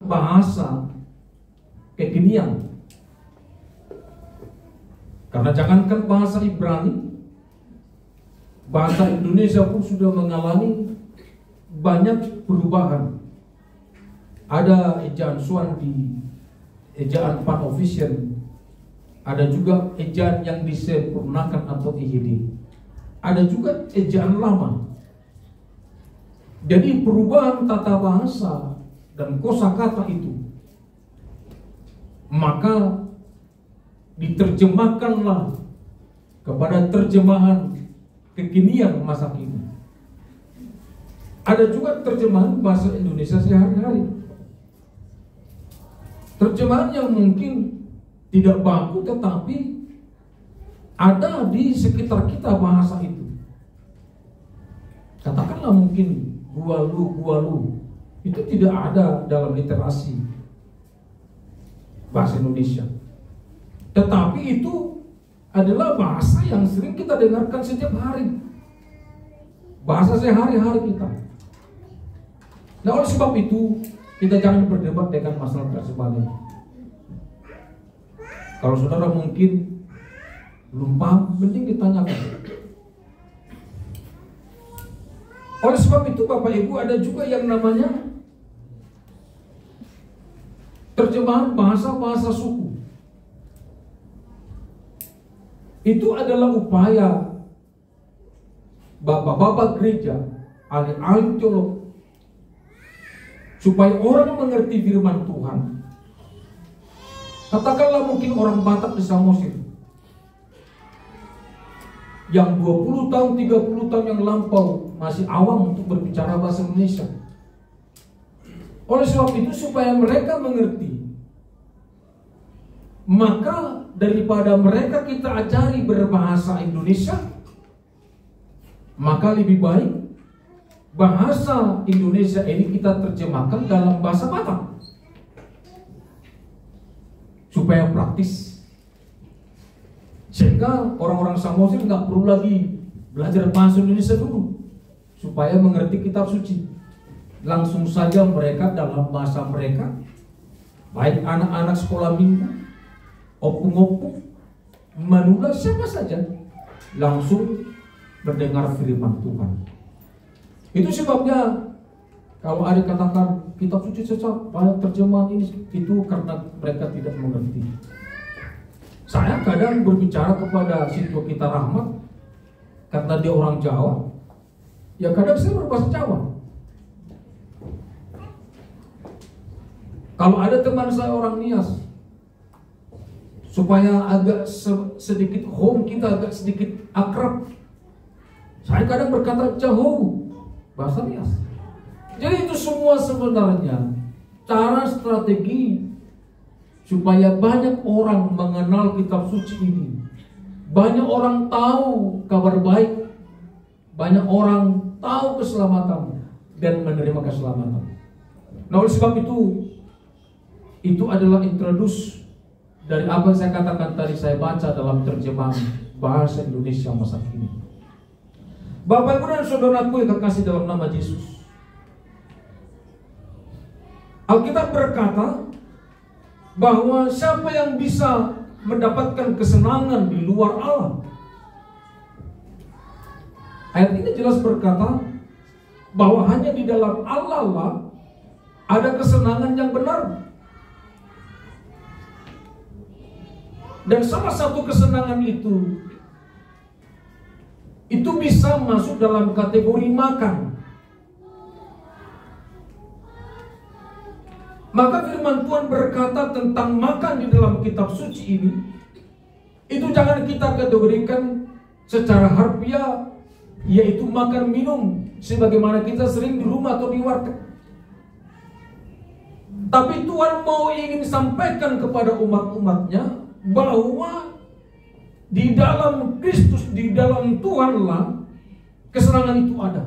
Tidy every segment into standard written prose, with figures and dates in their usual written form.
bahasa kekinian. Karena jangankan bahasa Ibrani, bahasa Indonesia pun sudah mengalami banyak perubahan. Ada ejaan Swandi, ejaan Pan Official, ada juga ejaan yang disempurnakan atau IHD, ada juga ejaan lama. Jadi perubahan tata bahasa dan kosakata itu, maka diterjemahkanlah kepada terjemahan kekinian masa kini. Ada juga terjemahan bahasa Indonesia sehari-hari, terjemahan yang mungkin tidak baku tetapi ada di sekitar kita bahasa itu. Katakanlah mungkin gualu itu tidak ada dalam literasi bahasa Indonesia, tetapi itu adalah bahasa yang sering kita dengarkan setiap hari, bahasa sehari-hari kita. Nah, oleh sebab itu kita jangan berdebat dengan masalah terjemahan. Kalau saudara mungkin belum paham, mending ditanyakan. Oleh sebab itu Bapak Ibu, ada juga yang namanya terjemahan bahasa-bahasa suku. Itu adalah upaya bapak-bapak gereja, ahli-ahli teolog, supaya orang mengerti firman Tuhan. Katakanlah mungkin orang Batak di Samosir yang 20 tahun, 30 tahun yang lampau masih awam untuk berbicara bahasa Indonesia. Oleh sebab itu, supaya mereka mengerti, maka daripada mereka kita ajari berbahasa Indonesia, maka lebih baik bahasa Indonesia ini kita terjemahkan dalam bahasa Batak supaya praktis, sehingga orang-orang Samosir nggak perlu lagi belajar bahasa Indonesia dulu supaya mengerti kitab suci. Langsung saja mereka dalam bahasa mereka, baik anak-anak sekolah minggu, opung-opung, manula, siapa saja, langsung mendengar firman Tuhan. Itu sebabnya kalau ada katakan kitab suci sesat, banyak terjemahan ini, itu karena mereka tidak mengerti. Saya kadang berbicara kepada Sinto Kita Rahmat karena dia orang Jawa, ya kadang saya berbahasa Jawa. Kalau ada teman saya orang Nias, supaya agak sedikit home kita, agak sedikit akrab, saya kadang berkata Jahu, bahasa Nias. Jadi itu semua sebenarnya cara strategi supaya banyak orang mengenal kitab suci ini, banyak orang tahu kabar baik, banyak orang tahu keselamatan dan menerima keselamatan. Nah, oleh sebab itu adalah introduce dari apa yang saya katakan tadi, saya baca dalam terjemahan bahasa Indonesia masa kini. Bapak Ibu dan saudaraku yang kekasih dalam nama Yesus, Alkitab berkata bahwa siapa yang bisa mendapatkan kesenangan di luar Allah. Ayat ini jelas berkata bahwa hanya di dalam Allah lah ada kesenangan yang benar. Dan salah satu kesenangan itu bisa masuk dalam kategori makan. Maka firman Tuhan berkata tentang makan di dalam kitab suci ini, itu jangan kita kategorikan secara harfiah, yaitu makan minum sebagaimana kita sering di rumah atau di warteg. Tapi Tuhan mau ingin sampaikan kepada umat-umatnya bahwa di dalam Kristus, di dalam Tuhanlah kesenangan itu ada.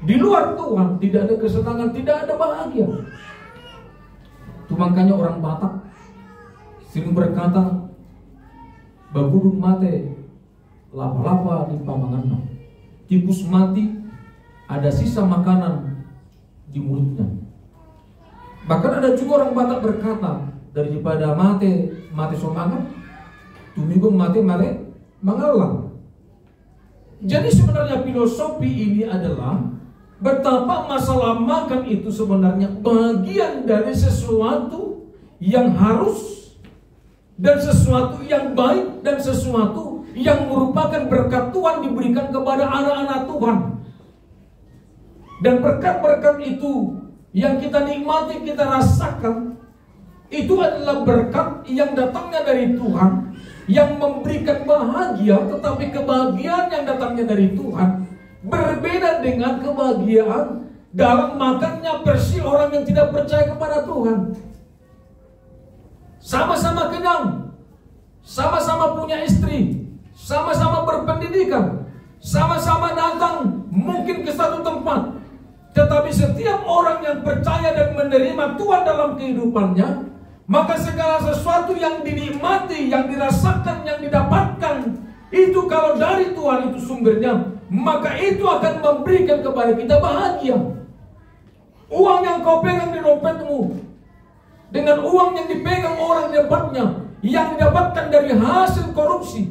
Di luar Tuhan tidak ada kesenangan, tidak ada bahagia. Itu makanya orang Batak sering berkata, babuduk mate, lapa-lapa di pamangan. Tikus mati, ada sisa makanan di mulutnya. Bahkan ada juga orang Batak berkata, daripada mate semangat, tumibung mate mengalang. Jadi sebenarnya filosofi ini adalah betapa masalah makan itu sebenarnya bagian dari sesuatu yang harus, dan sesuatu yang baik, dan sesuatu yang merupakan berkat Tuhan diberikan kepada anak-anak Tuhan. Dan berkat-berkat itu yang kita nikmati, kita rasakan, itu adalah berkat yang datangnya dari Tuhan, yang memberikan bahagia. Tetapi kebahagiaan yang datangnya dari Tuhan berbeda dengan kebahagiaan dalam makannya versi orang yang tidak percaya kepada Tuhan. Sama-sama kenyang, sama-sama punya istri, sama-sama berpendidikan, sama-sama datang mungkin ke satu tempat. Tetapi setiap orang yang percaya dan menerima Tuhan dalam kehidupannya, maka segala sesuatu yang dinikmati, yang dirasakan, yang didapatkan, itu kalau dari Tuhan itu sumbernya, maka itu akan memberikan kepada kita bahagia. Uang yang kau pegang di dompetmu dengan uang yang dipegang orang di depannya, yang didapatkan dari hasil korupsi,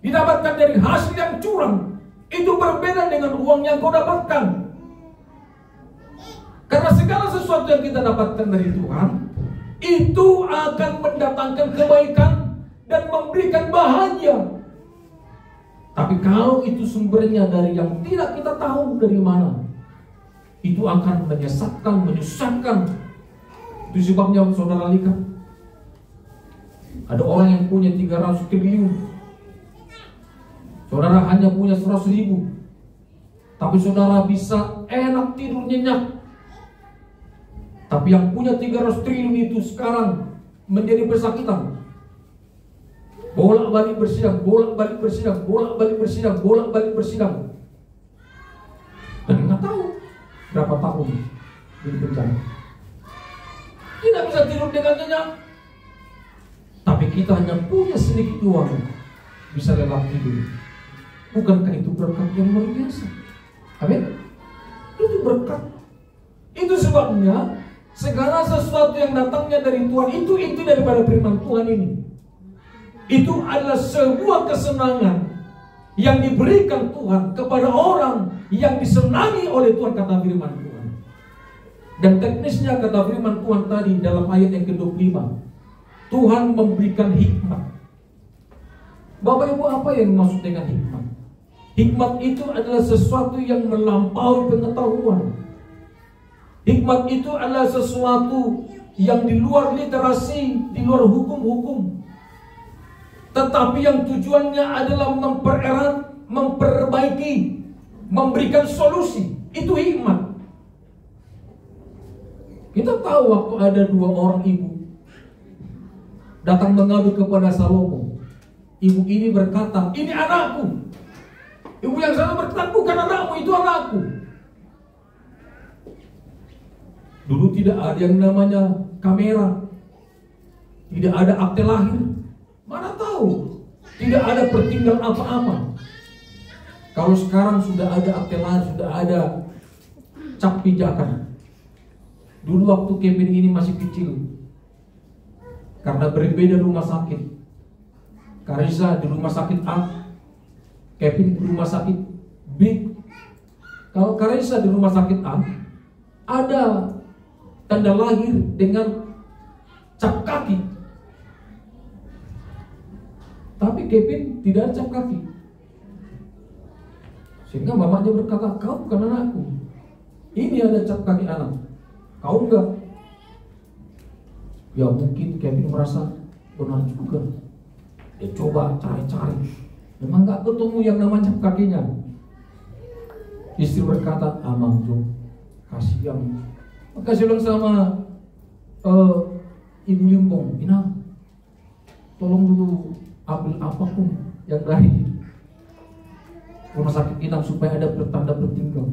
didapatkan dari hasil yang curang, itu berbeda dengan uang yang kau dapatkan. Karena segala sesuatu yang kita dapatkan dari Tuhan, itu akan mendatangkan kebaikan dan memberikan bahagia. Tapi kalau itu sumbernya dari yang tidak kita tahu dari mana, itu akan menyesatkan, menyusahkan. Itu sebabnya saudara lihat, ada orang yang punya 300 triliun, saudara hanya punya 100.000, tapi saudara bisa enak tidur nyenyak. Tapi yang punya 300 triliun itu sekarang menjadi pesakitan. Bolak-balik bersidang, bolak-balik bersidang, bolak-balik bersidang, bolak-balik bersidang. Dan nggak tahu berapa tahun di penjara. Tidak bisa tidur dengan nyenyak. Tapi kita hanya punya sedikit uang, bisa lelap tidur. Bukankah itu berkat yang luar biasa? Amin. Itu berkat. Itu sebabnya segala sesuatu yang datangnya dari Tuhan itu daripada firman Tuhan ini. Itu adalah sebuah kesenangan yang diberikan Tuhan kepada orang yang disenangi oleh Tuhan, kata firman Tuhan. Dan teknisnya kata firman Tuhan tadi dalam ayat yang ke-25, Tuhan memberikan hikmat. Bapak Ibu, apa yang dimaksud dengan hikmat? Hikmat itu adalah sesuatu yang melampaui pengetahuan. Hikmat itu adalah sesuatu yang di luar literasi, di luar hukum-hukum, tetapi yang tujuannya adalah mempererat, memperbaiki, memberikan solusi. Itu hikmat. Kita tahu waktu ada 2 orang ibu datang mengadu kepada Salomo. Ibu ini berkata, ini anakku. Ibu yang sana berkata, bukan anakmu, itu anakku. Dulu tidak ada yang namanya kamera, tidak ada akte lahir. Mana tahu, tidak ada pertinggal apa-apa. Kalau sekarang sudah ada akte lahir, sudah ada cap pijakan. Dulu waktu Kevin ini masih kecil, karena berbeda rumah sakit, Karisa di rumah sakit A, Kevin di rumah sakit B. Kalau Karisa di rumah sakit A, ada tanda lahir dengan cap kaki, tapi Kevin tidak ada cap kaki. Sehingga mamanya berkata, kau bukan anakku, ini ada cap kaki anak, kau enggak. Ya mungkin Kevin merasa benar juga. Dia coba cari-cari, memang enggak ketemu yang namanya cap kakinya. Istri berkata, Amang Jo, kasihan. Maka saya bilang sama Ibu Limbong, Ina, tolong dulu ambil apapun yang dari rumah sakit kita supaya ada pertanda bertinggal.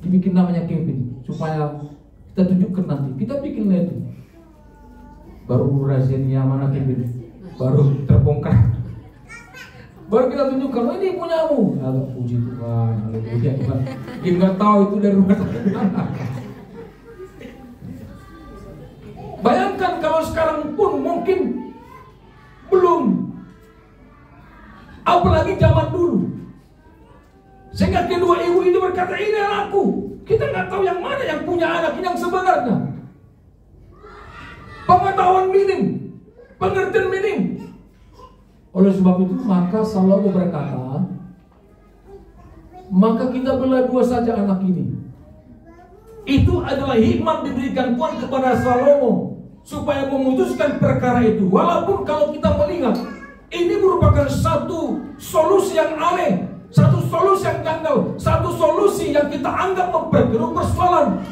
Dibikin namanya Kevin supaya kita tunjukkan nanti. Kita bikin itu. Baru rahasianya mana Kevin, baru terbongkar. Baru kita tunjukkan, oh ini punyamu. Puji Tuhan, haleluya Tuhan. Dia nggak tahu itu dari rumah sakit mana. nggak tahu yang mana yang punya anak ini yang sebenarnya. Pengetahuan minim, pengertian minim. Oleh sebab itu maka Salomo berkata, maka kita belah dua saja anak ini. Itu adalah hikmat diberikan Tuhan kepada Salomo supaya memutuskan perkara itu. Walaupun kalau kita melihat ini merupakan satu solusi yang aneh, satu solusi yang gagal, satu solusi yang kita anggap memperkeruh persoalan.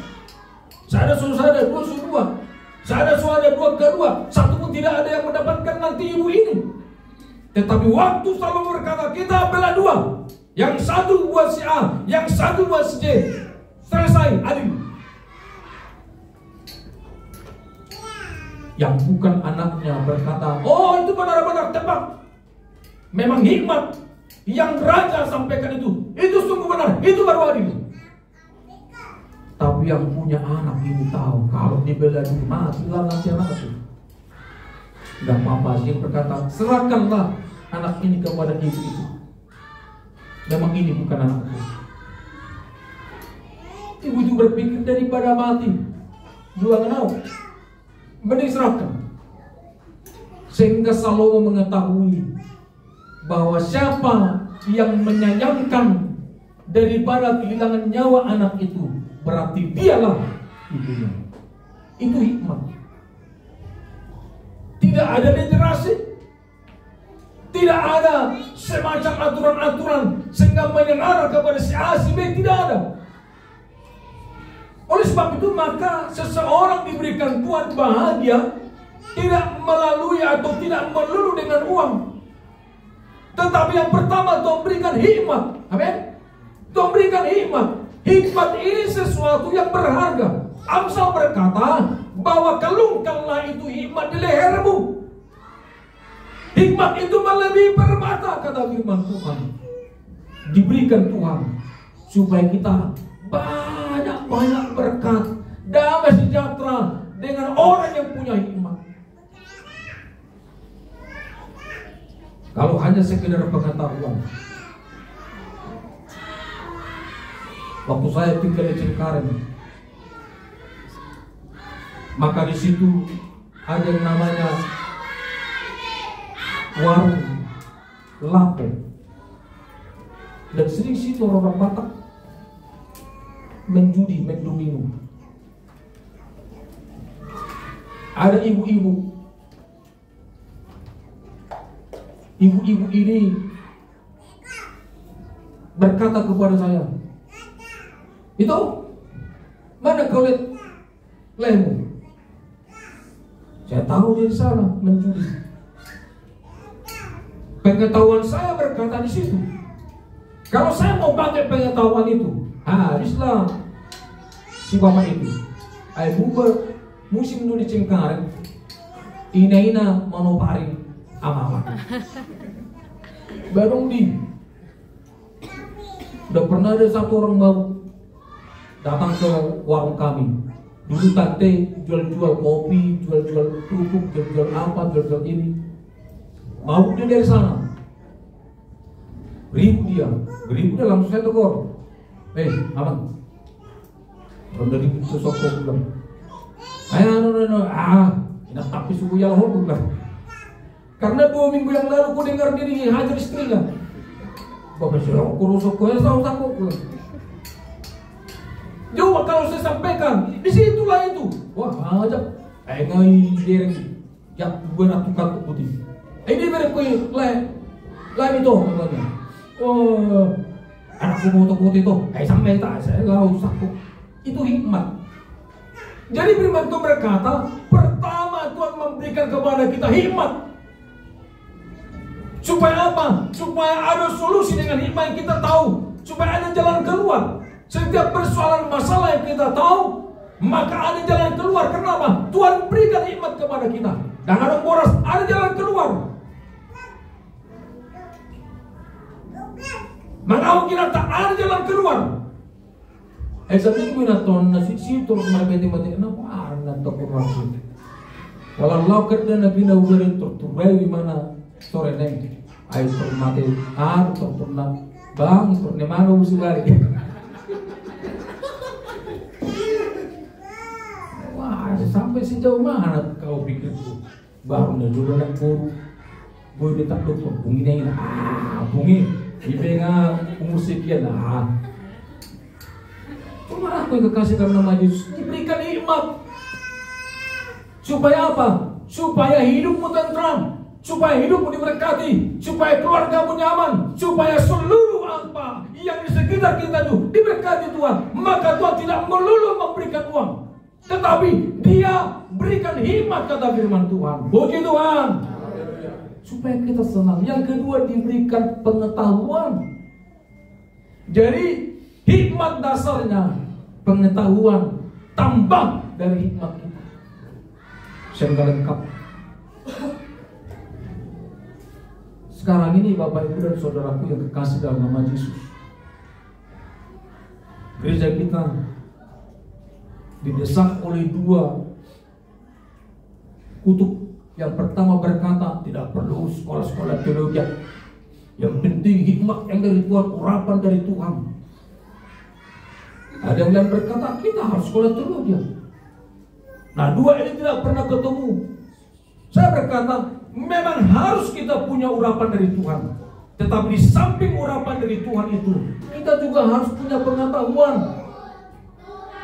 Saya ada dua sudua, saya ada dua kedua, satu pun tidak ada yang mendapatkan nanti ibu ini. Tetapi waktu Salomo berkata kita belah dua, yang satu buat si A, yang satu buat si J, selesai, adil. Yang bukan anaknya berkata, oh itu benar-benar tepat, memang hikmat yang raja sampaikan itu sungguh benar, itu baru adil. Tapi yang punya anak ini tahu kalau dibela dulu matilah nanti anak itu. Gak apa-apa sih yang berkata, serahkanlah anak ini kepada ibu itu. Memang ini bukan anakku. Ibu itu berpikir daripada mati dua ngenau, mending serahkan. Sehingga Salomo mengetahui bahwa siapa yang menyayangkan daripada kehilangan nyawa anak itu, berarti dialah ibunya. Itu hikmat. Tidak ada literasi, tidak ada semacam aturan-aturan sehingga menyenara kepada si A, si B, tidak ada. Oleh sebab itu maka seseorang diberikan Tuhan bahagia tidak melalui atau tidak melulu dengan uang. Tetapi yang pertama Tuhan berikan hikmat. Amin. Tuhan berikan hikmat. Hikmat ini sesuatu yang berharga. Amsal berkata bahwa kelungkanlah itu hikmat di lehermu. Hikmat itu melebihi permata, kata firman Tuhan. Diberikan Tuhan supaya kita banyak berkat, damai sejahtera dengan orang yang punya hikmat. Kalau hanya sekedar pengetahuan. Waktu saya tinggal di Cengkareng, maka di situ ada yang namanya warung Lapo, dan sering situ orang Batak menjudi, main domino. Ada ibu-ibu ini berkata kepada saya, itu mana kau lihat lemu? Saya tahu dia di sana menjudi. Pengetahuan saya berkata di situ. Kalau saya mau pakai pengetahuan itu, habislah si bapak itu. Ayo bubar musim dulu di Cengkareng, ina monopari ama. Baru udah pernah ada satu orang baru datang ke warung kami. Dulu tante jual-jual kopi, jual-jual kerupuk, jual-jual apa, jual-jual ini. Mau dia dari sana, beribu dia langsung saya tegur. Aman, orang dari sosok bilang, enak tapi suku yang hukum lah. Karena 2 minggu yang lalu aku dengar diri hajar istrinya. Bapak sudah kurusuk kau tahu takut. Coba kalau saya sampaikan, disitulah itu. Wah aja, ngai dereng, ya benar tukang putih. Ini mereka lain itu katanya. Oh, anakku putih itu, sampai tak saya nggak usah kok. Itu hikmat. Jadi firman Tuhan berkata, pertama Tuhan memberikan kepada kita hikmat. Supaya apa? Supaya ada solusi dengan hikmat yang kita tahu. Supaya ada jalan keluar. Setiap persoalan masalah yang kita tahu, maka ada jalan keluar. Kenapa? Tuhan berikan hikmat kepada kita. Dan ada boras, ada jalan keluar. Maka kita tak ada jalan keluar. Sabi ko na to, nasisito na mati na parang natokor lang. Walang laukat na ginawagarin torturay mana sore na ay mati tortur na bang tortur na mano musibari. sampai sejauh mana kau pikir tuh? Baru dulu nak boy dia tak lupa bunyi ni bunyi ibenga umur sekian lah. Cuma aku yang kekasih dalam nama Yesus diberikan hikmat. Supaya apa? Supaya hidupmu tentram, supaya hidupmu diberkati, supaya keluargamu nyaman, supaya seluruh apa yang di sekitar kita itu diberkati Tuhan. Maka Tuhan tidak melulu memberikan uang, tetapi Dia berikan hikmat, kata firman Tuhan. Puji Tuhan. Supaya kita senang. Yang kedua, diberikan pengetahuan. Jadi hikmat dasarnya pengetahuan, tambah dari hikmat kita. Sehingga lengkap. Sekarang ini Bapak Ibu dan Saudaraku yang kekasih dalam nama Yesus, gereja kita didesak oleh dua kutub. Yang pertama berkata tidak perlu sekolah-sekolah teologi, yang penting hikmat yang dari Tuhan, urapan dari Tuhan. Ada yang lain berkata kita harus sekolah teologi. Nah, dua ini tidak pernah ketemu. Saya berkata memang harus kita punya urapan dari Tuhan, tetapi di samping urapan dari Tuhan itu kita juga harus punya pengetahuan.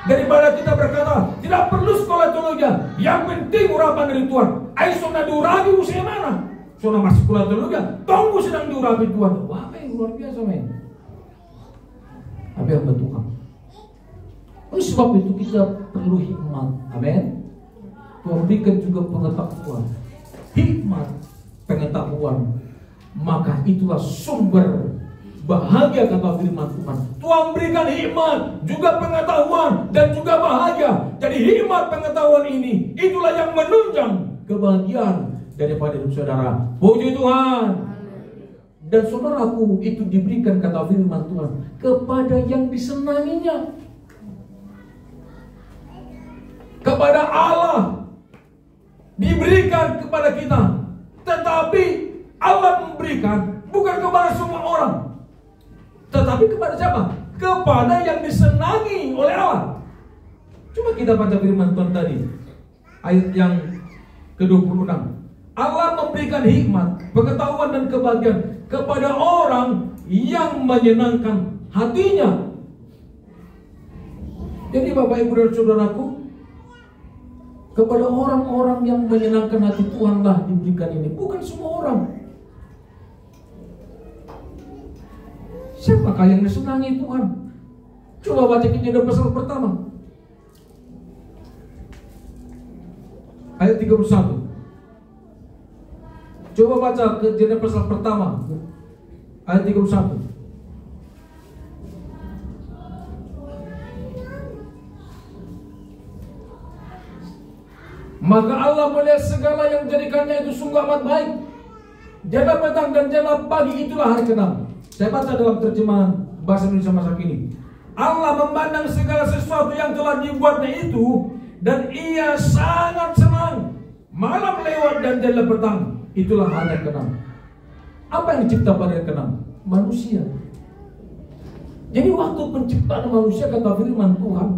Daripada kita berkata tidak perlu sekolah teologi, yang penting urapan dari Tuhan. Ayo sudah diurapi usia mana? Sudah masih sekolah teologi, tunggu sedang diurapi Tuhan. Wah, luar biasa men. Tapi apa Tuhan? Oleh sebab itu kita perlu hikmat. Amin. Tuhan berikan juga pengetahuan, hikmat, pengetahuan. Maka itulah sumber bahagia, kata firman Tuhan. Tuhan berikan hikmat, juga pengetahuan, dan juga bahagia. Jadi hikmat pengetahuan ini, itulah yang menunjang kebahagiaan daripada hidup saudara. Puji Tuhan. Dan saudaraku, itu diberikan, kata firman Tuhan, kepada yang disenanginya. Kepada Allah diberikan kepada kita, tetapi Allah memberikan bukan kepada semua orang, tetapi kepada siapa? Kepada yang disenangi oleh Allah. Coba kita baca firman Tuhan tadi, ayat yang ke-26. Allah memberikan hikmat, pengetahuan dan kebahagiaan kepada orang yang menyenangkan hatinya. Jadi Bapak Ibu dan Saudaraku, kepada orang-orang yang menyenangkan hati Tuhan lah diberikan ini, bukan semua orang. Siapakah yang disenangi Tuhan? Coba baca Kejadian pasal pertama ayat 31. Coba baca Kejadian pasal pertama ayat 31. Maka Allah melihat segala yang dijadikannya itu sungguh amat baik. Jana petang dan jana pagi itulah hari ke-6. Saya baca dalam terjemahan bahasa Indonesia masa kini. Allah memandang segala sesuatu yang telah dibuatnya itu, dan Ia sangat senang. Malam lewat dan jana petang, itulah hari ke-6. Apa yang dicipta pada hari ke-6? Manusia. Jadi waktu penciptaan manusia, kata firman Tuhan,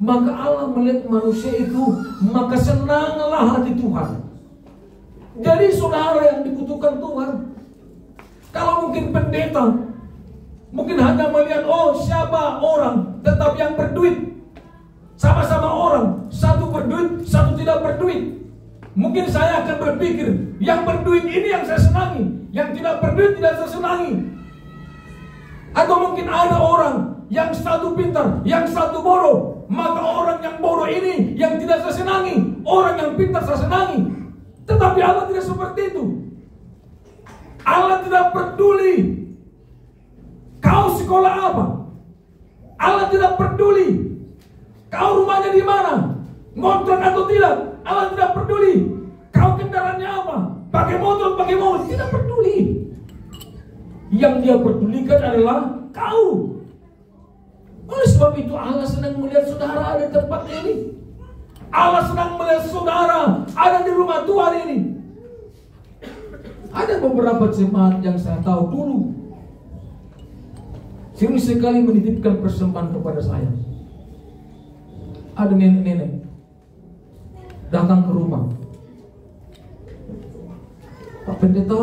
maka Allah melihat manusia itu, maka senanglah hati Tuhan. Jadi saudara yang dibutuhkan Tuhan, kalau mungkin pendeta, mungkin hanya melihat siapa orang, tetapi yang berduit, sama-sama orang, satu berduit, satu tidak berduit. Mungkin saya akan berpikir, yang berduit ini yang saya senangi, yang tidak berduit tidak saya senangi. Atau mungkin ada orang yang satu pintar, yang satu bodoh, maka orang yang bodoh ini yang tidak saya senangi, orang yang pintar saya senangi. Tetapi Allah tidak seperti itu. Allah tidak peduli kau sekolah apa. Allah tidak peduli kau rumahnya di mana, ngontrak atau tidak. Allah tidak peduli kau kendaraannya apa, pakai motor, pakai mobil, tidak peduli. Yang Dia pedulikan adalah kau. Oleh sebab itu Allah senang melihat saudara ada di tempat ini. Allah senang melihat saudara ada di rumah Tuhan ini. Ada beberapa jemaat yang saya tahu dulu sering sekali menitipkan persembahan kepada saya. Ada nenek-nenek datang ke rumah. Pak Pendeta,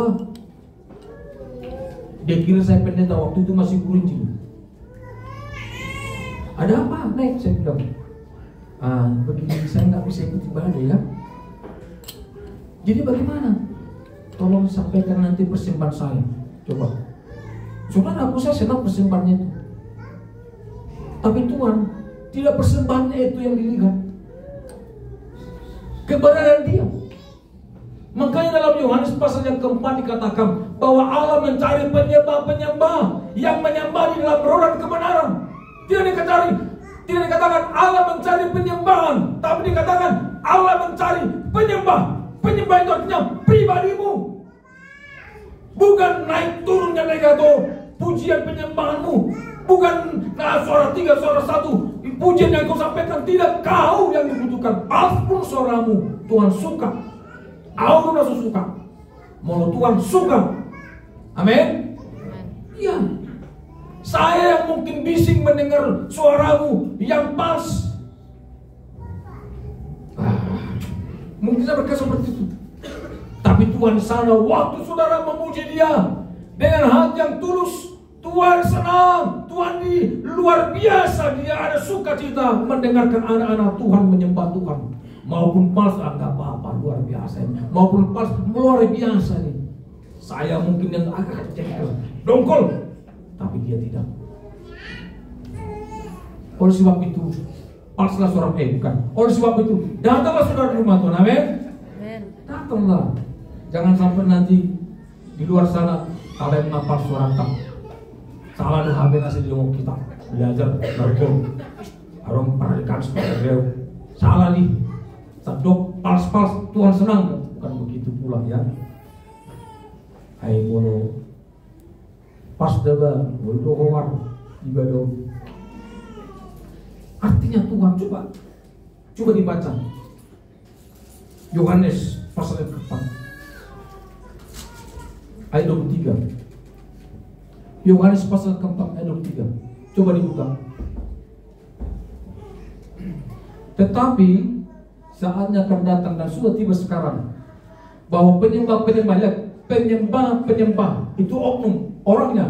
dia kira saya pendeta, waktu itu masih kurinci. Ada apa, Nek? Saya bilang, begini, saya nggak bisa ikut ibadah ya. Jadi bagaimana? Tolong sampaikan nanti persembahan saya. Coba. Saudara, saya senang persembahannya itu. Tapi Tuhan, tidak persembahannya itu yang dilihat, kebenaran dia. Makanya dalam Yohanes pasal yang keempat dikatakan bahwa Allah mencari penyembah-penyembah yang menyembah di dalam roh dan kebenaran. Tidak dikatakan Allah mencari penyembahan, tapi dikatakan Allah mencari penyembah. Penyembah itu artinya pribadimu, bukan naik turunnya legato pujian penyembahanmu, bukan suara 3, suara 1 pujian yang kau sampaikan. Tidak, kau yang dibutuhkan. Apapun suaramu Tuhan suka. Aku rasa suka. Mau Tuhan suka. Amin. Iya. Saya yang mungkin bising mendengar suaramu yang pas. Mungkin saya berkata seperti itu. Tapi Tuhan sana waktu saudara memuji dia dengan hati yang tulus, Tuhan senang. Tuhan di luar biasa, dia ada sukacita mendengarkan anak-anak Tuhan menyembah Tuhan. Maupun pas, enggak apa-apa, luar biasa. Maupun pas, luar biasa nih. Saya mungkin yang agak jengkel, dongkol, tapi dia tidak. Oleh sebab itu, paslah suara bukan. Oleh sebab itu, datanglah saudara di rumah Tuhan, amin. Datanglah. Jangan sampai nanti di luar sana kalian ngapal suara tak. Salah dengan habis di rumah kita belajar bergol. Harus perhatikan supaya salah nih. Sadok pals Tuhan senang, bukan begitu pula ya. Hai bolo pas daba bolo hoar ibadah. Artinya Tuhan, coba dibaca Yohanes pasal yang keempat ayat 23. Yohanes pasal keempat ayat 23. Coba dibuka. Tetapi saatnya akan datang dan sudah tiba sekarang bahwa penyembah-penyembah itu oknum orangnya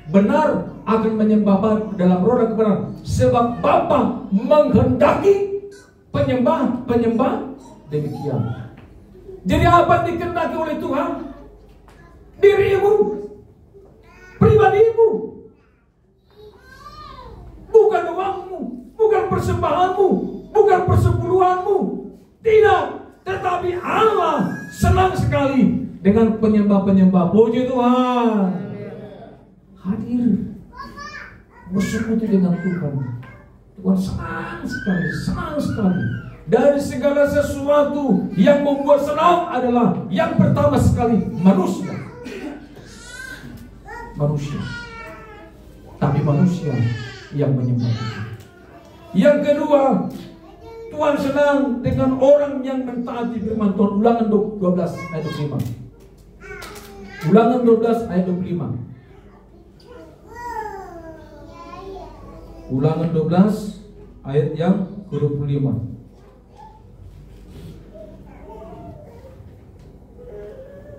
benar akan menyembah dalam roh dan kebenaran, sebab Bapa menghendaki penyembah demikian. Jadi apa yang dikehendaki oleh Tuhan? Dirimu, pribadimu, bukan uangmu, bukan persembahanmu, bukan persepuluhanmu. Tidak, tetapi Allah senang sekali dengan penyembah-penyembah. Puji Tuhan. Hadir bersekutu dengan Tuhan. Tuhan senang sekali. Dari segala sesuatu yang membuat senang adalah yang pertama sekali manusia. Tapi manusia yang menyembah Tuhan. Yang kedua, Tuhan senang dengan orang yang mentaati firman Tuhan. Ulangan 12 ayat 25. Ulangan 12 ayat 25. Ulangan 12 ayat yang ke-25.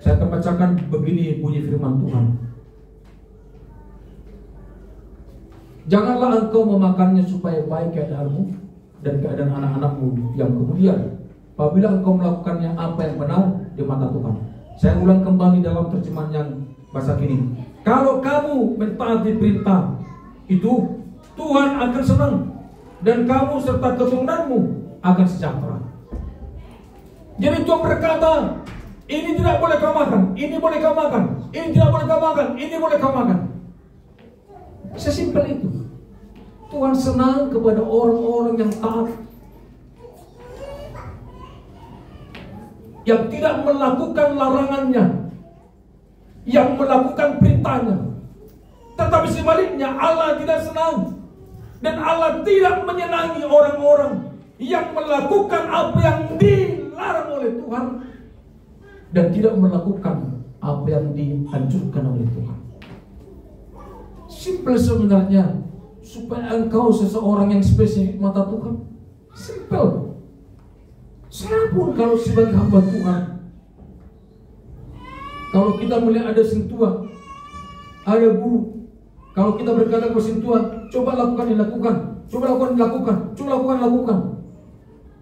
Saya akan bacakan begini bunyi firman Tuhan. Janganlah engkau memakannya supaya baik keadaanmu dan keadaan anak-anakmu yang kemudian, apabila engkau melakukannya apa yang benar di mata Tuhan. Saya ulang kembali dalam terjemahan yang bahasa kini. Kalau kamu mentaati perintah itu, Tuhan akan senang dan kamu serta keturunanmu akan sejahtera. Jadi Tuhan berkata, ini tidak boleh kau makan, ini boleh kau makan, ini tidak boleh kau makan, ini boleh kau makan. Sesimpel itu. Tuhan senang kepada orang-orang yang taat, yang tidak melakukan larangannya, yang melakukan perintahnya. Tetapi sebaliknya Allah tidak senang, dan Allah tidak menyenangi orang-orang yang melakukan apa yang dilarang oleh Tuhan dan tidak melakukan apa yang dianjurkan oleh Tuhan. Simple sebenarnya, supaya engkau seseorang yang spesifik mata Tuhan. Simple. Saya pun kalau sebagai hamba Tuhan, kalau kita melihat ada sentuhan, ada guru, kalau kita berkata kepada sentuhan, coba lakukan, dilakukan, coba lakukan, dilakukan, coba lakukan, lakukan.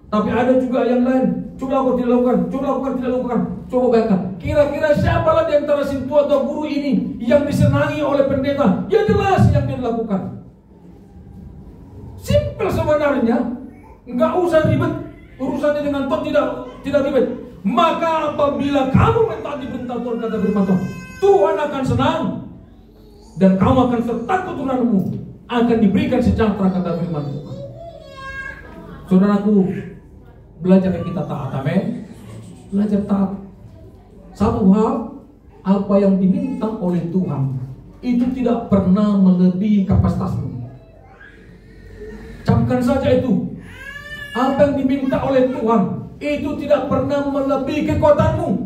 Tapi ada juga yang lain, coba lakukan, tidak lakukan, coba lakukan, tidak lakukan. Coba bayangkan, kira-kira siapalah di antara sentuhan atau guru ini yang disenangi oleh pendeta? Ya jelas yang dia lakukan. Simpel sebenarnya, nggak usah ribet. Urusannya dengan Tuhan tidak ribet. Maka apabila kamu mentaati perintah Tuhan, kata firman Tuhan, Tuhan akan senang dan kamu akan serta keturunanmu akan diberikan sejahtera, kata firman Tuhan. Saudaraku, belajar kita taat, amin. Belajar taat. Satu hal, apa yang diminta oleh Tuhan itu tidak pernah melebihi kapasitasmu. Camkan saja itu. Apa yang diminta oleh Tuhan itu tidak pernah melebihi kekuatanmu.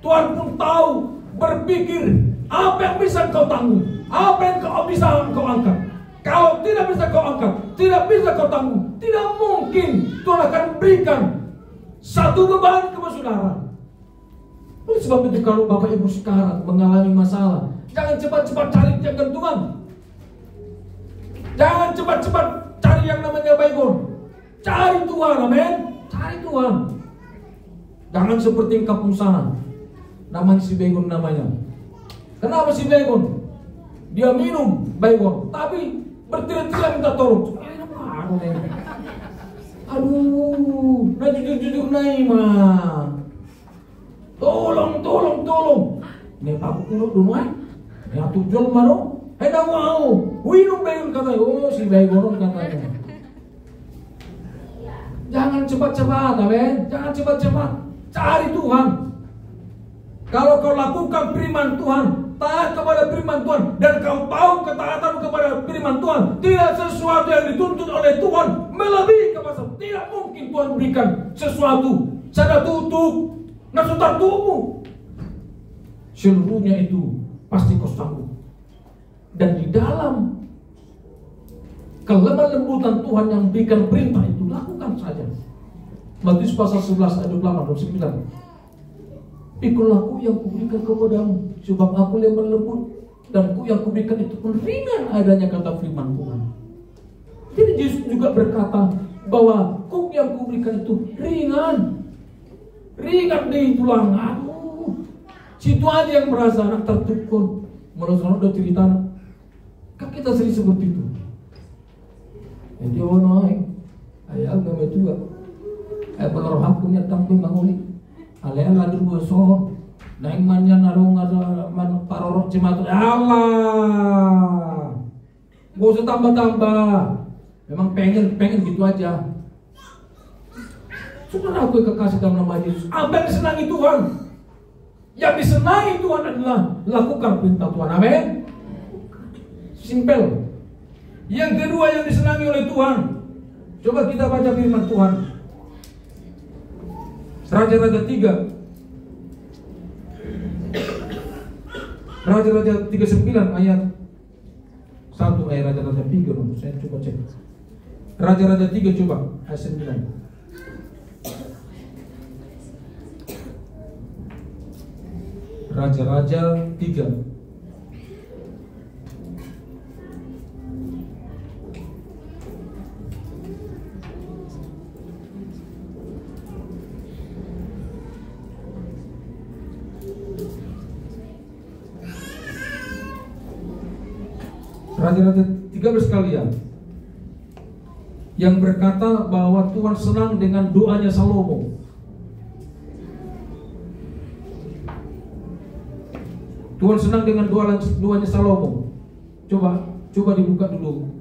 Tuhan pun tahu, berpikir apa yang bisa kau tanggung, apa yang kau bisa kau angkat. Kalau tidak bisa kau angkat, tidak bisa kau tanggung, tidak mungkin Tuhan akan berikan satu beban kepada saudara. Oleh sebab itu, kalau Bapak Ibu sekarang mengalami masalah, jangan cepat-cepat cari kegantungan. Jangan cepat-cepat cari yang namanya baygon. Cari Tuhan, amin. Cari Tuhan. Jangan seperti yang kampung sana, namanya si baygon namanya. Kenapa si baygon? Dia minum baygon, tapi berteriak-teriak minta tolong. Aduh, nah jujur-jujur naik mah. Tolong. Nih Pak Kulo dulu ay. Ya tujuan mano. Dah mau. Minum baygon katanya. Oh si baygon katanya. Jangan cepat-cepat, amin. Jangan cepat-cepat. Cari Tuhan. Kalau kau lakukan firman Tuhan, taat kepada firman Tuhan, dan kau tahu ketaatan kepada firman Tuhan, tidak sesuatu yang dituntut oleh Tuhan melebihi kapasitas. Tidak mungkin Tuhan berikan sesuatu sada tutup nafsu tubuhmu. Seluruhnya itu pasti kau sanggup. Dan di dalam kelemah lembutan Tuhan yang berikan perintah itu, lakukan saja. Matius pasal 11 ayat 28 dan 9. Ikulah aku yang kuberikan kepadamu, sebab aku lemah lembut dan ku yang kuberikan itu pun ringan adanya, kata firman Tuhan. Jadi Yesus juga berkata bahwa kuk yang kuberikan itu ringan di tulang. Aduh, situ aja yang merasa anak tertukun. Menurut udah cerita, kan kita sering seperti itu. Jadi naik, ayah agama juga. Pelor hakunya tampil manguli. Alih lagi bosor, naik mannya narung ada man parorok cimat. Allah, gak usah tambah. Memang pengen gitu aja. Saudara aku kekasih dalam nama Yesus, apa yang disenangi Tuhan? Yang disenangi Tuhan adalah lakukan perintah Tuhan, amin. Simpel. Yang kedua yang disenangi oleh Tuhan, coba kita baca firman Tuhan. Raja-Raja 3 Raja-Raja 39 ayat 1, ayat Raja-Raja 3. Saya coba cek Raja-Raja 3, coba ayat 9. Raja-Raja 3 Raja-Raja 13 sekalian, yang berkata bahwa Tuhan senang dengan doanya Salomo. Tuhan senang dengan doanya Salomo. Coba dibuka dulu.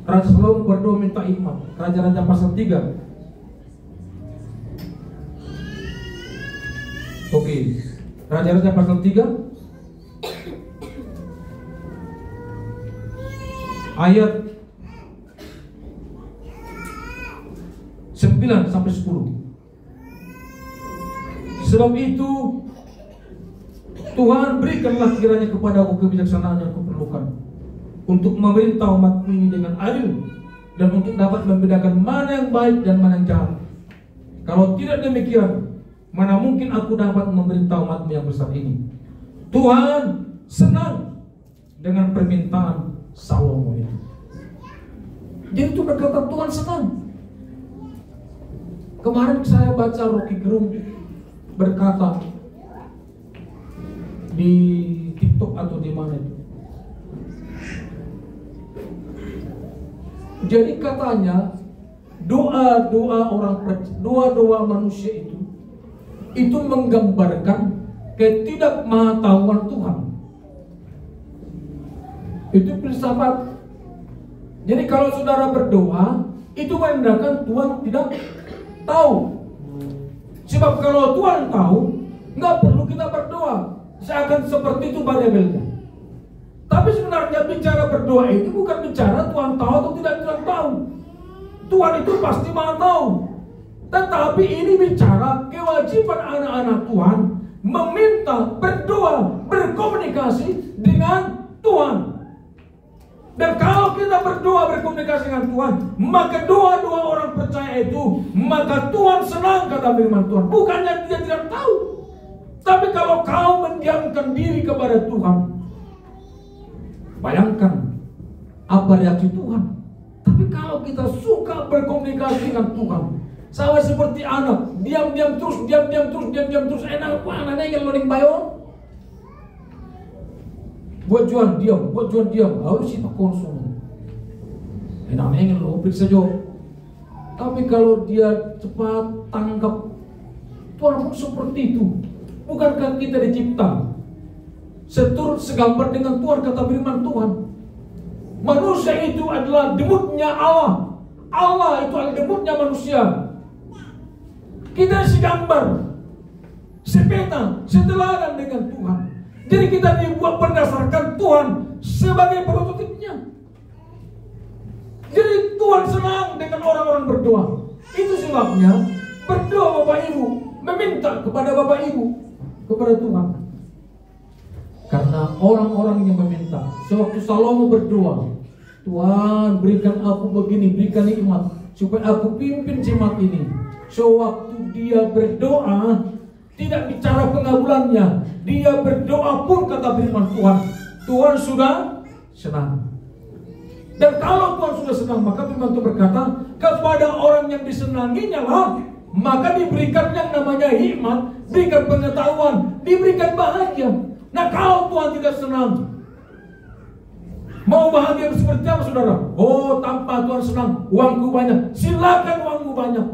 Raja Salomo berdoa minta hikmat. Raja-Raja pasal 3. Oke. Raja-Raja pasal 3 ayat 9 sampai 10. Sebab itu Tuhan berikanlah kiranya kepada aku kebijaksanaan yang kuperlukan untuk memerintah umatmu ini dengan adil, dan untuk dapat membedakan mana yang baik dan mana yang jahat. Kalau tidak demikian, mana mungkin aku dapat memberitahu umatmu yang besar ini. Tuhan senang dengan permintaan Salomo itu. Jadi itu berkata Tuhan senang. Kemarin saya baca Rocky Gerung berkata di TikTok atau di mana itu. Jadi katanya doa manusia itu menggambarkan ketidakmengetahuan Tuhan. Itu filsafat. Jadi kalau saudara berdoa, itu menandakan Tuhan tidak tahu. Sebab kalau Tuhan tahu, nggak perlu kita berdoa. Seakan seperti itu variabelnya. Tapi sebenarnya bicara berdoa itu bukan bicara Tuhan tahu atau tidak tahu. Tuhan itu pasti maha tahu. Tetapi ini bicara kewajiban anak-anak Tuhan meminta, berdoa, berkomunikasi dengan Tuhan. Dan kalau kita berdoa, berkomunikasi dengan Tuhan, maka doa-doa orang percaya itu, maka Tuhan senang, kata firman Tuhan. Bukannya dia tidak tahu. Tapi kalau kau mendiamkan diri kepada Tuhan, bayangkan apa reaksi Tuhan. Tapi kalau kita suka berkomunikasi dengan Tuhan, sama seperti anak, diam terus, enak anaknya yang loading bayon. Buat jual diam, harus kita konsum. Enaknya yang lo periksa saja. Tapi kalau dia cepat tanggap, Tuhan pun seperti itu. Bukankah kita dicipta seturut segambar dengan Tuhan, kata firman Tuhan. Manusia itu adalah demutnya Allah. Allah itu adalah demutnya manusia. Kita segambar, sepeta, seteladan dengan Tuhan. Jadi kita dibuat berdasarkan Tuhan sebagai prototipnya. Jadi Tuhan senang dengan orang-orang berdoa. Itu sebabnya berdoa Bapak Ibu, meminta kepada Bapak Ibu, kepada Tuhan. Karena orang-orang yang meminta. Sewaktu Salomo berdoa, Tuhan berikan aku begini, berikan nikmat supaya aku pimpin jemaat ini. Sewaktu dia berdoa, tidak bicara pengabulannya, dia berdoa pun, kata firman Tuhan, Tuhan sudah senang. Dan kalau Tuhan sudah senang, maka firman Tuhan berkata, kepada orang yang disenanginya lah, maka diberikan yang namanya hikmat, diberikan pengetahuan, diberikan bahagia. Nah kalau Tuhan tidak senang, mau bahagia seperti apa saudara? Oh, tanpa Tuhan senang, uangku banyak, silakan uangmu banyak.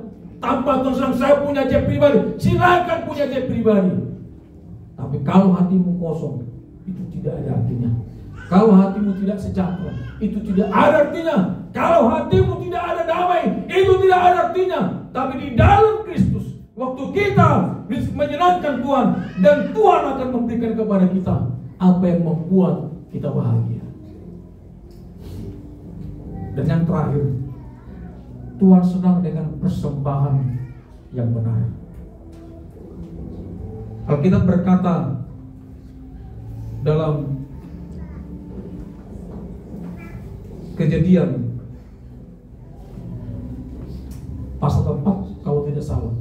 Tanpa Tuhan senang, saya punya jet pribadi, silakan punya jet pribadi. Tapi kalau hatimu kosong, itu tidak ada artinya. Kalau hatimu tidak sejahtera, itu tidak ada artinya. Kalau hatimu tidak ada damai, itu tidak ada artinya. Tapi di dalam Kristus, waktu kita menyenangkan Tuhan, dan Tuhan akan memberikan kepada kita apa yang membuat kita bahagia. Dan yang terakhir, Tuhan senang dengan persembahan yang benar. Alkitab berkata dalam Kejadian pasal 4 kalau tidak salah,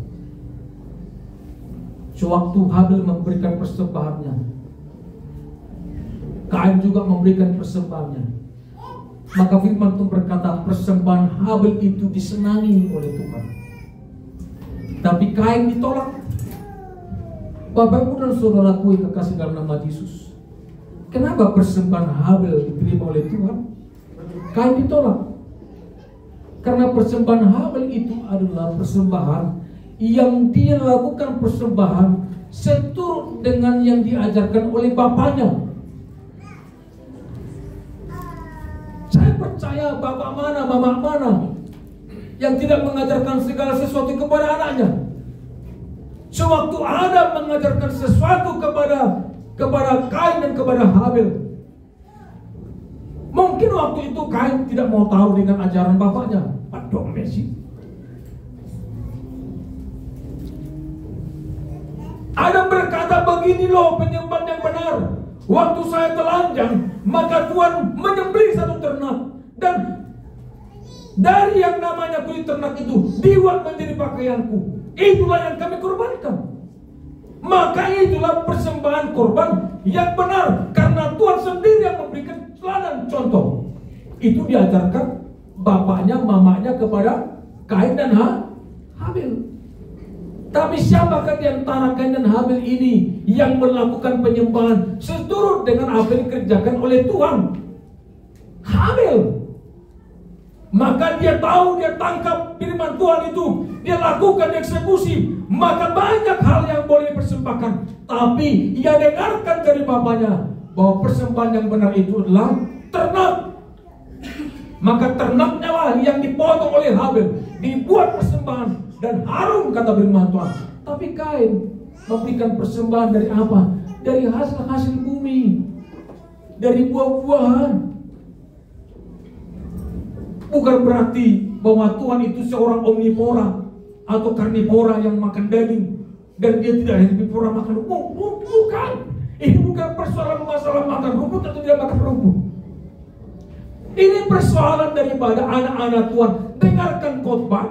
sewaktu Habil memberikan persembahannya, Kain juga memberikan persembahannya, maka firman Tuhan berkata persembahan Habil itu disenangi oleh Tuhan, tapi Kain ditolak. Bapak Ibu dan saudaraku yang kekasih dalam nama Yesus, kenapa persembahan Habil diterima oleh Tuhan? Kain ditolak. Karena persembahan Habil itu adalah persembahan yang dia lakukan, persembahan seturut dengan yang diajarkan oleh bapaknya. Saya percaya bapak mana, mama mana yang tidak mengajarkan segala sesuatu kepada anaknya. Sewaktu Adam mengajarkan sesuatu kepada Kain dan kepada Habil, mungkin waktu itu Kain tidak mau tahu dengan ajaran bapaknya. Aduh, Messi. Adam berkata, begini loh penyembahan yang benar. Waktu saya telanjang, maka Tuhan menyembelih satu ternak. Dan Dari yang namanya kulit ternak itu dibuat menjadi pakaianku. Itulah yang kami korbankan. Maka itulah persembahan korban yang benar, karena Tuhan sendiri yang memberikan teladan contoh. Itu diajarkan bapaknya, mamanya kepada Kain dan Habil. Tapi siapakah di antara Kain dan Habil ini yang melakukan penyembahan seturut dengan apa yang dikerjakan oleh Tuhan? Habil. Maka dia tahu, dia tangkap firman Tuhan itu, dia lakukan eksekusi. Maka banyak hal yang boleh dipersembahkan. Tapi ia dengarkan dari bapaknya bahwa persembahan yang benar itu adalah ternak. Maka ternaknya lah yang dipotong oleh Habil, dibuat persembahan dan harum, kata firman Tuhan. Tapi Kain memberikan persembahan dari apa? Dari hasil-hasil bumi, dari buah-buahan. Bukan berarti bahwa Tuhan itu seorang omnivora atau karnivora yang makan daging dan dia tidak herbivora makan rumput. Bukan. Ini bukan persoalan masalah makan rumput atau tidak makan rumput. Ini persoalan daripada anak-anak Tuhan dengarkan khotbah,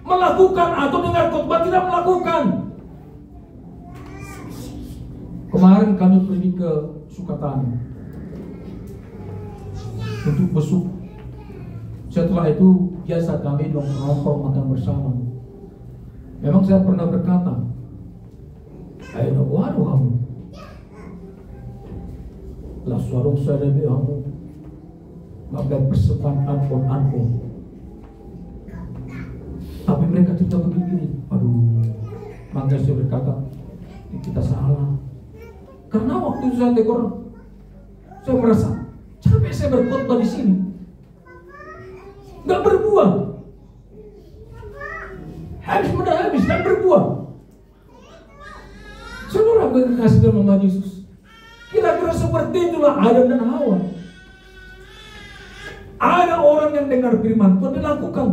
melakukan atau dengar khotbah tidak melakukan. Kemarin kami pergi ke Sukatani untuk besuk. Setelah itu biasa kami nongkrong makan bersama. Memang saya pernah berkata, ayo waduh kamu, lah suarung saya lebih kamu, makan persembahan ampun. Tapi mereka tidak begini. Aduh, maka saya berkata, kita salah. Karena waktu saya tegur, saya merasa capek saya berkhotbah di sini. Nggak berbuah, habis dan berbuah. Saudara berkasih dalam nama Yesus, kira-kira seperti itulah Adam dan Hawa. Ada orang yang dengar firman Tuhan dilakukan,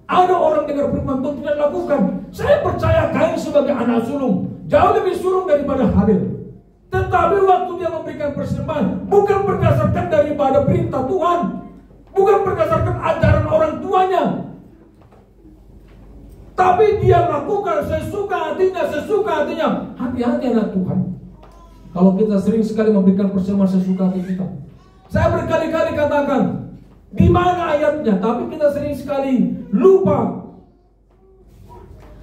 ada orang dengar firman Tuhan tidak lakukan. Saya percaya Kain sebagai anak sulung jauh lebih sulung daripada Habil. Tetapi waktu dia memberikan persembahan bukan berdasarkan daripada perintah Tuhan, bukan berdasarkan ajaran orang tuanya, tapi dia lakukan sesuka hatinya. Hati-hati anak Tuhan, kalau kita sering sekali memberikan persembahan sesuka hati kita. Saya berkali-kali katakan, di mana ayatnya? Tapi kita sering sekali lupa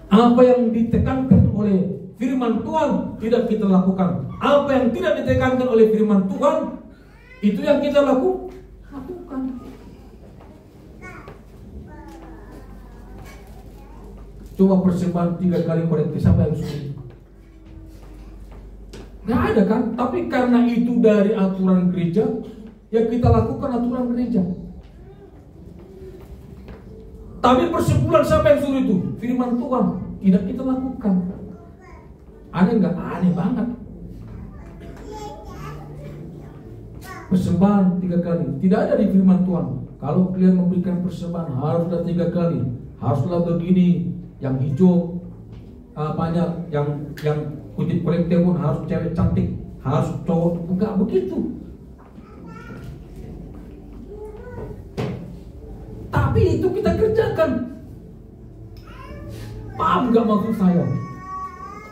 apa yang ditekankan oleh firman Tuhan tidak kita lakukan. Apa yang tidak ditekankan oleh firman Tuhan itu yang kita lakukan. Coba persembahan 3 kali korektif, siapa yang sulit? Nggak ada kan? Tapi karena itu dari aturan gereja, ya kita lakukan aturan gereja. Tapi persepuluhan siapa yang suruh itu? Firman Tuhan, tidak kita lakukan. Aneh nggak? Aneh banget. Persembahan 3 kali, tidak ada di firman Tuhan. Kalau kalian memberikan persembahan haruslah 3 kali, haruslah begini. Yang hijau apanya, yang kutip kolektif pun harus cewek cantik, harus cowok, enggak begitu. Tapi itu kita kerjakan. Paham enggak maksud saya?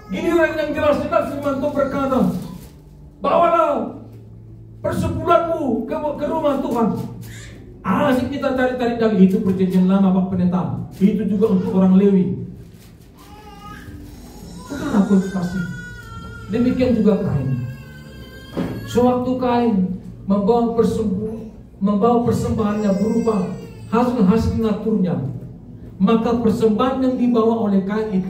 Giliran yang jelas-jelas firman Tuhan berkata, bawalah persepuluhanmu ke rumah Tuhan. Asik kita tarik-tarik lagi, itu perjanjian lama Pak Pendeta. Itu juga untuk orang Lewi. Saudara aku kasih. Demikian juga Kain. Sewaktu Kain membawa persembahannya berupa hasil-hasil naturnya, maka persembahan yang dibawa oleh Kain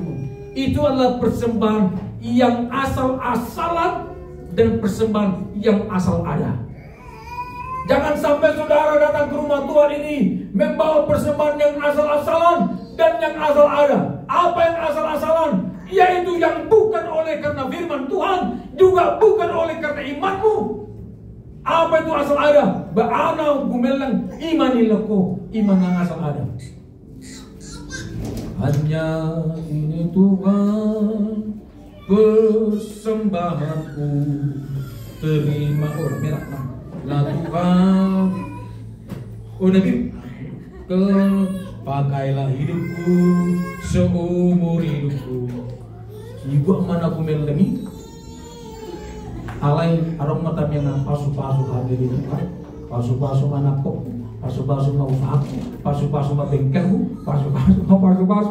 itu adalah persembahan yang asal-asalan dan persembahan yang asal ada. Jangan sampai saudara datang ke rumah Tuhan ini membawa persembahan yang asal-asalan dan yang asal ada. Apa yang asal-asalan? Yaitu yang bukan oleh karena firman Tuhan, juga bukan oleh karena imanmu. Apa itu asal ada? Ba'ana gumelang imanilako, iman yang asal ada. Hanya ini Tuhan persembahanku, terima merah lah Tuhan. Oh Nabi, pakailah hidupku seumur hidupku. Ibu mana aku melengi alai arong mata yang pasu-pasu hadir itu kan, pasu-pasu mana kok, pasu-pasu mau aku, pasu-pasu mau bengkelku, pasu-pasu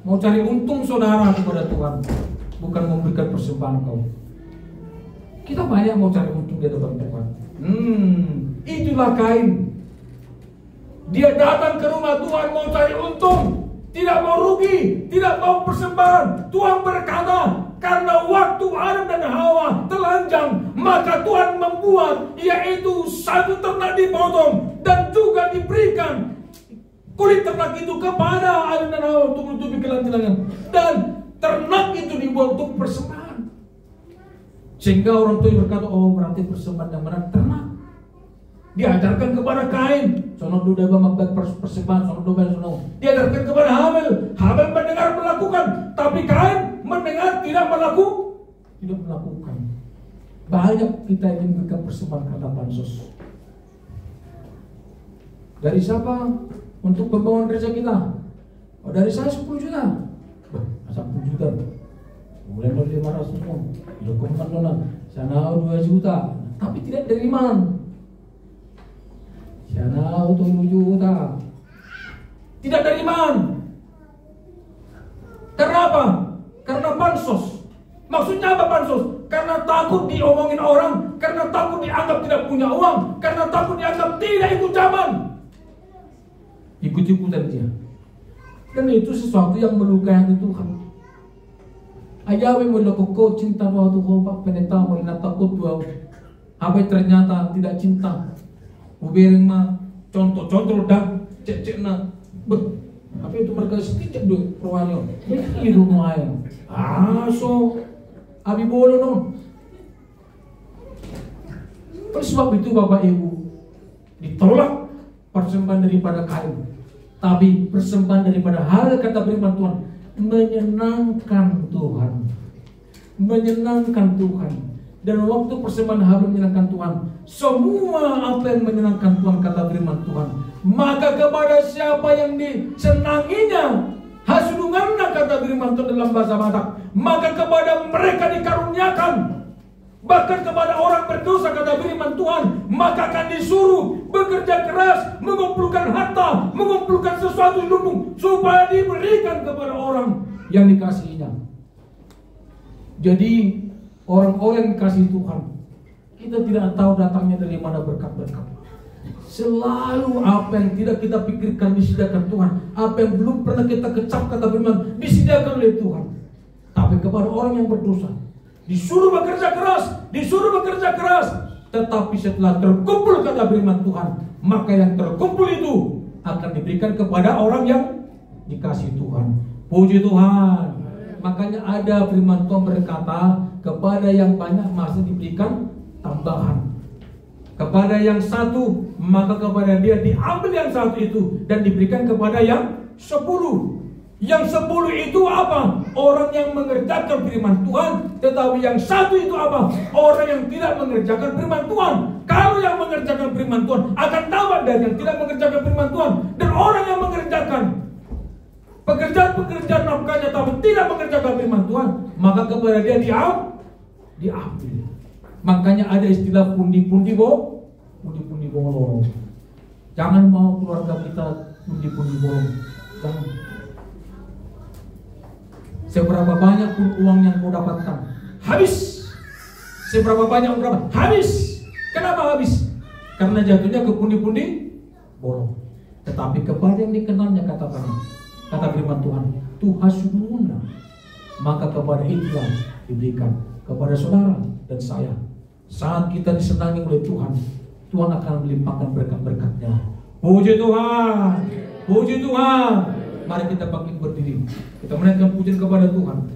mau cari untung saudara kepada Tuhan, bukan memberikan persembahan kau. Kita banyak mau cari untung di hadapan Tuhan. Itulah Kain. Dia datang ke rumah Tuhan mau cari untung, tidak mau rugi, tidak mau persembahan. Tuhan berkata, karena waktu Adam dan Hawa telanjang, maka Tuhan membuat, yaitu satu ternak dipotong dan juga diberikan kulit ternak itu kepada Adam dan Hawa untuk menutupi kelanjangan, dan ternak itu dibuat untuk persembahan. Sehingga orang tua berkata, oh berarti persembahan yang benar ternak. Diajarkan kepada Kain, sono duda mamak persembahan, sono duda sono. Diajarkan kepada Habel mendengar melakukan, tapi Kain mendengar tidak melakukan. Banyak kita ingin memberikan persembahan karena bansos. Dari siapa? Untuk pembangunan gereja kita. Oh, dari saya 10 juta. Masa 10 juta? Mulai dari 500 juta. Dokumen dona. Sana 2 juta. Tapi tidak dari mana? Sana 7 juta. Tidak dari mana? Karena apa? Karena bansos. Maksudnya apa bansos? Karena takut diomongin orang, karena takut dianggap tidak punya uang, karena takut dianggap tidak ikut zaman. Ikut-ikutan dia. Dan itu sesuatu yang melukai hati Tuhan. Ayawe mula koko cinta waktu kau pak peneta mula takut wow. Apa ternyata tidak cinta. Ubering mah contoh-contoh dah cek-cek na. Apa itu mereka sedikit duit perwanyo. Ini rumah ayam. So abi bolo non. Oleh sebab itu Bapak Ibu, ditolak persembahan daripada Kain, tapi persembahan daripada Habel, kata firman Tuhan, menyenangkan Tuhan. Menyenangkan Tuhan. Dan waktu persembahan Habel menyenangkan Tuhan, semua apa yang menyenangkan Tuhan, kata firman Tuhan, maka kepada siapa yang disenanginya hasudunganna, kata firman Tuhan dalam bahasa Batak, maka kepada mereka dikaruniakan. Bahkan kepada orang berdosa, kata firman Tuhan, maka akan disuruh bekerja keras, mengumpulkan harta, mengumpulkan sesuatu hidupmu, supaya diberikan kepada orang yang dikasihinya. Jadi orang-orang yang dikasihi Tuhan, kita tidak tahu datangnya dari mana berkat-berkat. Selalu apa yang tidak kita pikirkan disediakan Tuhan. Apa yang belum pernah kita kecap, kata firman, disediakan oleh Tuhan. Tapi kepada orang yang berdosa, disuruh bekerja keras, tetapi setelah terkumpul, kata firman Tuhan, maka yang terkumpul itu akan diberikan kepada orang yang dikasihi Tuhan. Puji Tuhan. Makanya ada firman Tuhan berkata, kepada yang banyak masih diberikan tambahan. Kepada yang satu, maka kepada dia diambil yang satu itu dan diberikan kepada yang 10. Yang 10 itu apa? Orang yang mengerjakan firman Tuhan. Tetapi yang satu itu apa? Orang yang tidak mengerjakan firman Tuhan. Kalau yang mengerjakan firman Tuhan akan tambah dari yang tidak mengerjakan firman Tuhan. Dan orang yang mengerjakan pekerjaan-pekerjaan nafkahnya tapi tidak mengerjakan firman Tuhan, maka kepada dia diambil. Makanya ada istilah pundi-pundi bolong. Jangan mau keluarga kita pundi-pundi bolong. Jangan. Seberapa banyak pun uang yang kau dapatkan, habis. Seberapa banyak uang dapat, habis. Kenapa habis? Karena jatuhnya ke pundi-pundi bolong. Tetapi kepada yang dikenalnya, kata firman Tuhan, tuhasuduna, maka kepada itulah diberikan. Kepada saudara dan saya, saat kita disenangi oleh Tuhan, Tuhan akan melimpahkan berkat-berkatnya. Puji Tuhan, puji Tuhan. Mari kita bangkit berdiri, kita menaikkan pujian kepada Tuhan.